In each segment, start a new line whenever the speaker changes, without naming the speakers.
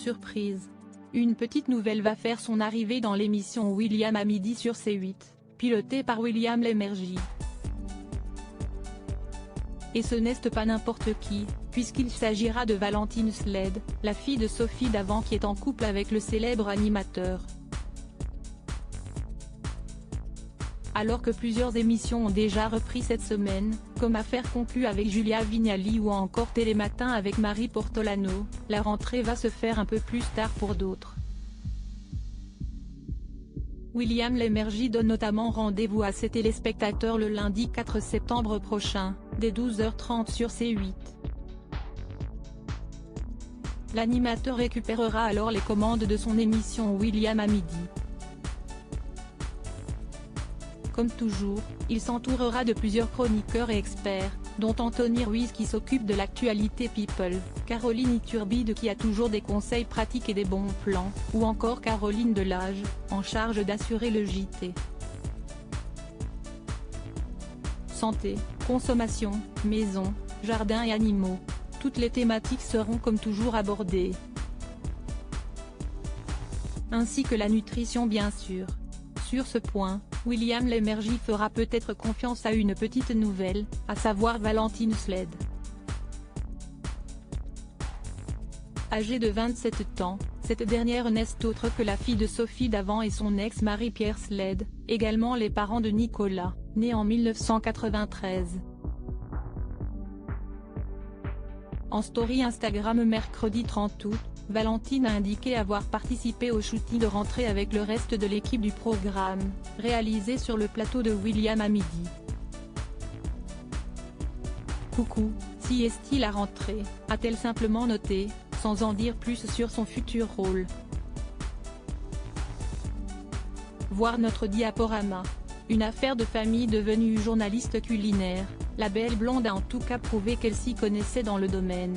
Surprise. Une petite nouvelle va faire son arrivée dans l'émission William à midi sur C8, pilotée par William Lémergie. Et ce n'est pas n'importe qui, puisqu'il s'agira de Valentine Sled, la fille de Sophie Davant qui est en couple avec le célèbre animateur. Alors que plusieurs émissions ont déjà repris cette semaine, comme Affaires conclues avec Julia Vignali ou encore Télématin avec Marie Portolano, la rentrée va se faire un peu plus tard pour d'autres. William Lémergie donne notamment rendez-vous à ses téléspectateurs le lundi 4 septembre prochain, dès 12h30 sur C8. L'animateur récupérera alors les commandes de son émission William à midi. Comme toujours, il s'entourera de plusieurs chroniqueurs et experts, dont Anthony Ruiz qui s'occupe de l'actualité people, Caroline Iturbide qui a toujours des conseils pratiques et des bons plans, ou encore Caroline Delage, en charge d'assurer le JT. Santé, consommation, maison, jardin et animaux, toutes les thématiques seront comme toujours abordées. Ainsi que la nutrition bien sûr. Sur ce point, William Lémergie fera peut-être confiance à une petite nouvelle, à savoir Valentine Sled. Âgée de 27 ans, cette dernière n'est autre que la fille de Sophie Davant et son ex Marie-Pierre Sled, également les parents de Nicolas, né en 1993. En story Instagram mercredi 30 août, Valentine a indiqué avoir participé au shooting de rentrée avec le reste de l'équipe du programme, réalisé sur le plateau de William à midi. Coucou, si est-il la rentrée, a-t-elle simplement noté, sans en dire plus sur son futur rôle. Voir notre diaporama. Une affaire de famille devenue journaliste culinaire, la belle blonde a en tout cas prouvé qu'elle s'y connaissait dans le domaine.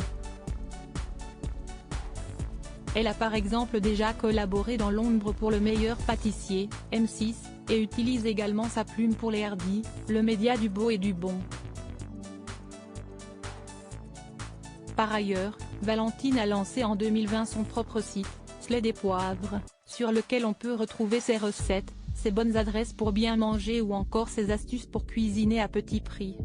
Elle a par exemple déjà collaboré dans L'Ombre pour le meilleur pâtissier, M6, et utilise également sa plume pour les hardis, le média du beau et du bon. Par ailleurs, Valentine a lancé en 2020 son propre site, Sled et Poivre, sur lequel on peut retrouver ses recettes, ses bonnes adresses pour bien manger ou encore ses astuces pour cuisiner à petit prix.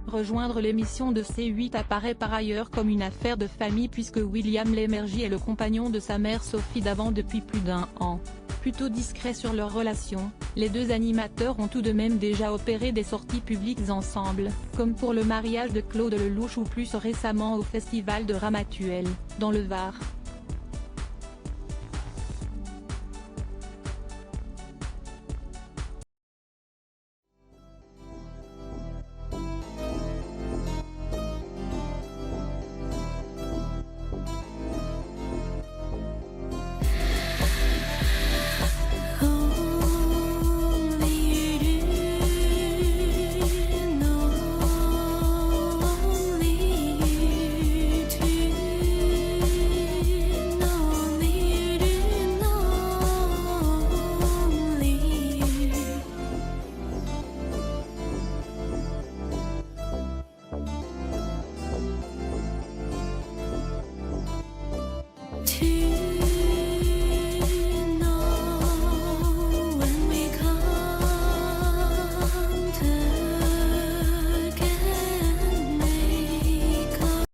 Rejoindre l'émission de C8 apparaît par ailleurs comme une affaire de famille puisque William Lémergie est le compagnon de sa mère Sophie Davant depuis plus d'1 an. Plutôt discrets sur leur relation, les deux animateurs ont tout de même déjà opéré des sorties publiques ensemble, comme pour le mariage de Claude Lelouch ou plus récemment au festival de Ramatuelle, dans le Var.